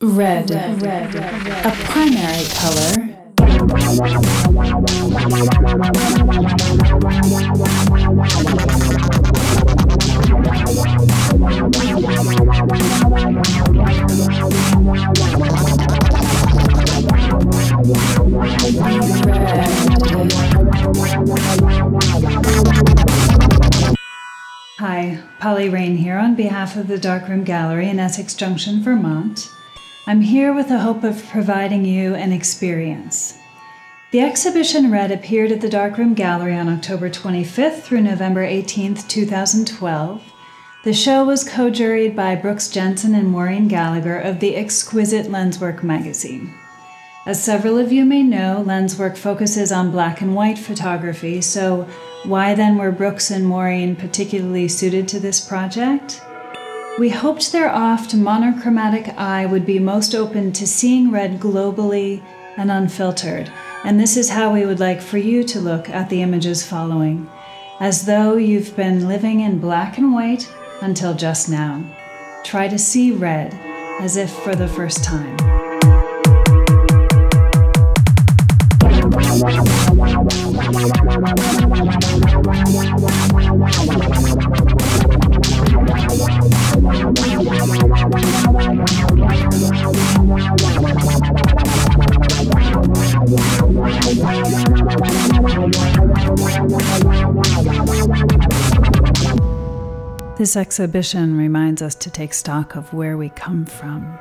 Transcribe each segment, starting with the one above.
Red, a primary color. Hi, Raine here on behalf of the Darkroom Gallery in Essex Junction, Vermont. I'm here with the hope of providing you an experience. The exhibition Red appeared at the Darkroom Gallery on October 25th through November 18th, 2012. The show was co-juried by Brooks Jensen and Maureen Gallagher of the exquisite Lenswork magazine. As several of you may know, Lenswork focuses on black and white photography, so why then were Brooks and Maureen particularly suited to this project? We hoped their oft monochromatic eye would be most open to seeing red globally and unfiltered, and this is how we would like for you to look at the images following, as though you've been living in black and white until just now. Try to see red as if for the first time. This exhibition reminds us to take stock of where we come from,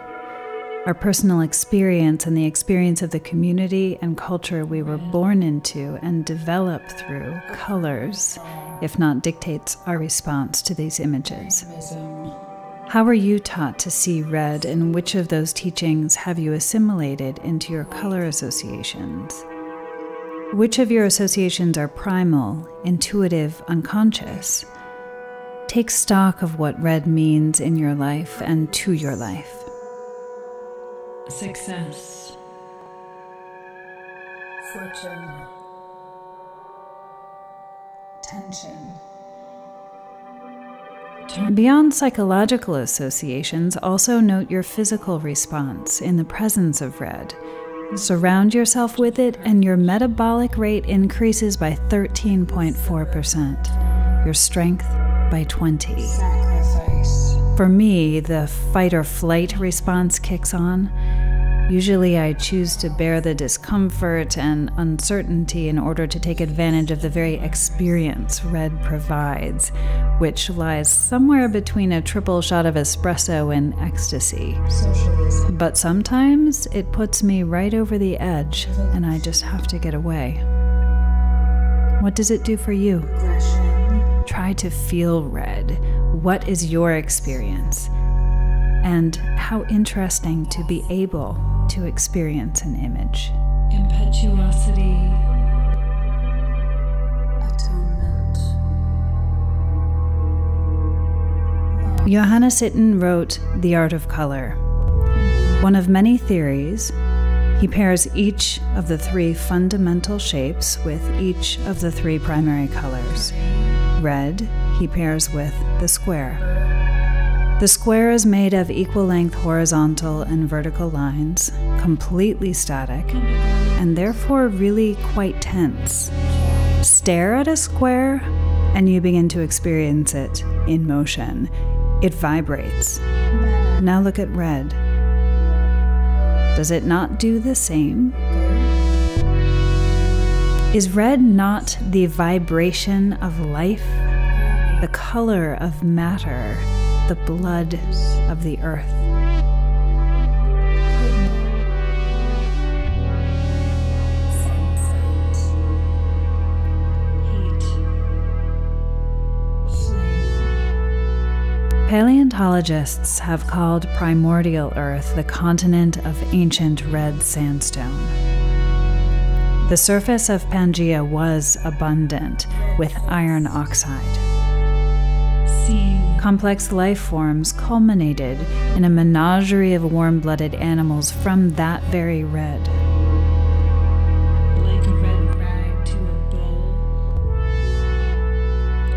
our personal experience and the experience of the community and culture we were born into and develop through colors, if not dictates our response to these images. How were you taught to see red, and which of those teachings have you assimilated into your color associations? Which of your associations are primal, intuitive, unconscious? Take stock of what red means in your life and to your life. Success, fortune, tension. Beyond psychological associations, also note your physical response in the presence of red. Surround yourself with it, and your metabolic rate increases by 13.4%. Your strength by 20. Sacrifice. For me, the fight or flight response kicks on. Usually I choose to bear the discomfort and uncertainty in order to take advantage of the very experience red provides, which lies somewhere between a triple shot of espresso and ecstasy. Socialism. But sometimes it puts me right over the edge, and I just have to get away. What does it do for you? Aggression. Try to feel red. What is your experience? And how interesting to be able to experience an image. Impetuosity. Atonement. Johannes Itten wrote The Art of Color. One of many theories, he pairs each of the three fundamental shapes with each of the three primary colors. Red, he pairs with the square. The square is made of equal-length horizontal and vertical lines, completely static, and therefore really quite tense. Stare at a square, and you begin to experience it in motion. It vibrates. Now look at red. Does it not do the same? Is red not the vibration of life, the color of matter, the blood of the earth? Paleontologists have called primordial Earth the continent of ancient red sandstone. The surface of Pangaea was abundant with iron oxide. Complex life forms culminated in a menagerie of warm-blooded animals from that very red. Like a red rag to a bull.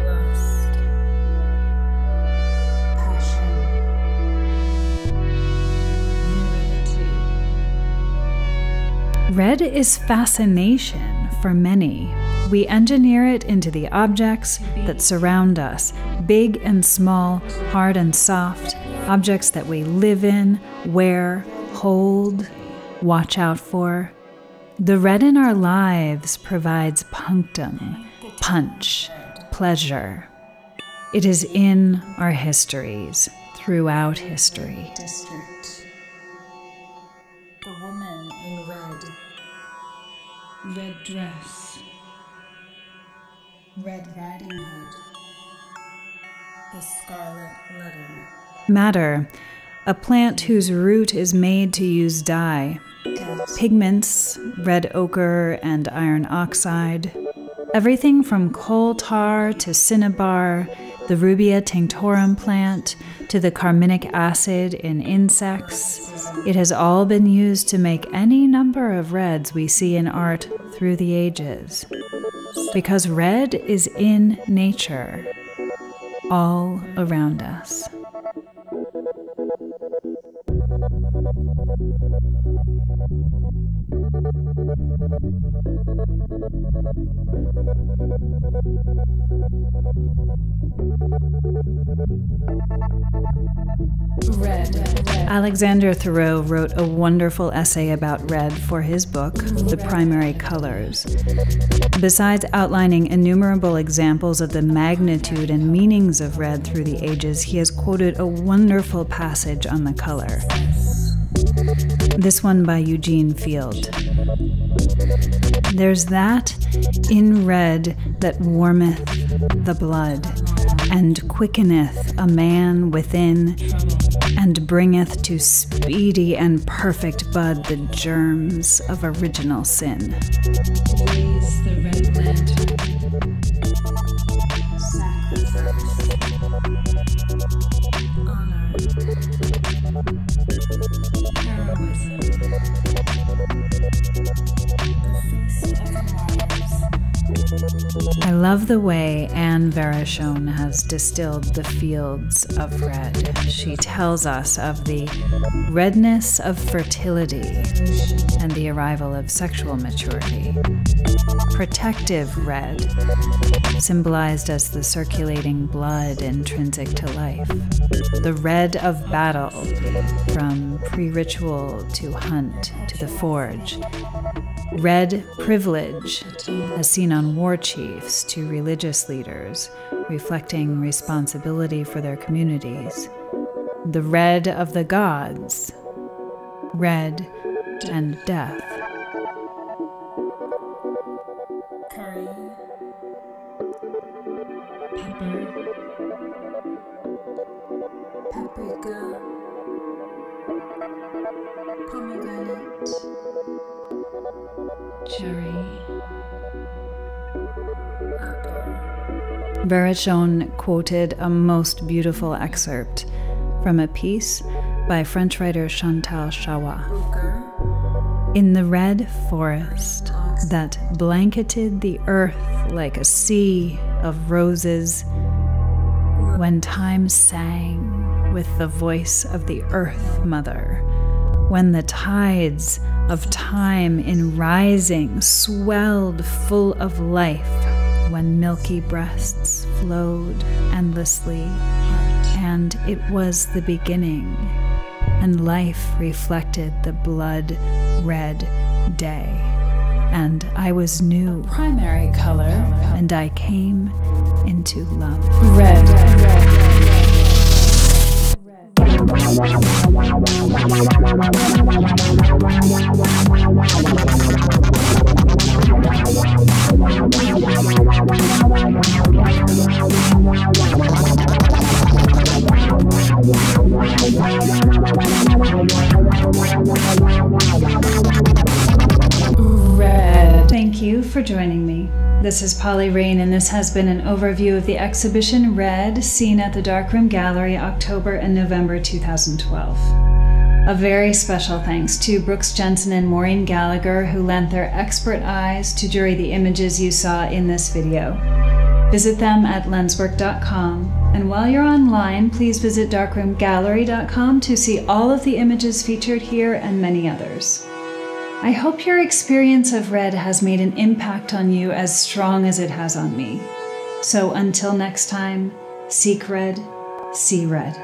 Lust. Passion. Red is fascination for many. We engineer it into the objects that surround us, big and small, hard and soft, objects that we live in, wear, hold, watch out for. The red in our lives provides punctum, punch, pleasure. It is in our histories, throughout history. District. The woman in red. Red dress. Red Riding Hood. The Scarlet Letter. Madder, a plant whose root is made to use dye. Pigments, red ochre and iron oxide. Everything from coal tar to cinnabar, the Rubia tinctorum plant, to the carminic acid in insects. It has all been used to make any number of reds we see in art through the ages. Because red is in nature, all around us. Red. Alexander Thoreau wrote a wonderful essay about red for his book, The Primary Colors. Besides outlining innumerable examples of the magnitude and meanings of red through the ages, he has quoted a wonderful passage on the color. This one by Eugene Field. There's that in red that warmeth the blood, and quickeneth a man within, and bringeth to speedy and perfect bud the germs of original sin. Raise the red lantern. Sacrifice. Honor. Heroism. The face of Mars. I love the way Anne Verachon has distilled the fields of red. She tells us of the redness of fertility and the arrival of sexual maturity. Protective red, symbolized as the circulating blood intrinsic to life. The red of battle, from pre-ritual to hunt to the forge. Red privilege, as seen on war chiefs to religious leaders, reflecting responsibility for their communities. The red of the gods, red and death. Curry. Pepper. Paprika. Pomegranate. Cherry. Apple. Verachon quoted a most beautiful excerpt from a piece by French writer Chantal Chawa. Ochre. In the red forest that blanketed the earth like a sea of roses, when time sang with the voice of the earth mother, when the tides of time in rising swelled full of life, when milky breasts flowed endlessly, and it was the beginning, and life reflected the blood-red day, and I was new, Primary color. and I came into love. Red. Thank you for joining me. This is Polly Raine, and this has been an overview of the exhibition Red, seen at the Darkroom Gallery October and November 2012. A very special thanks to Brooks Jensen and Maureen Gallagher, who lent their expert eyes to jury the images you saw in this video. Visit them at lenswork.com, and while you're online, please visit darkroomgallery.com to see all of the images featured here and many others. I hope your experience of red has made an impact on you as strong as it has on me. So until next time, seek red, see red.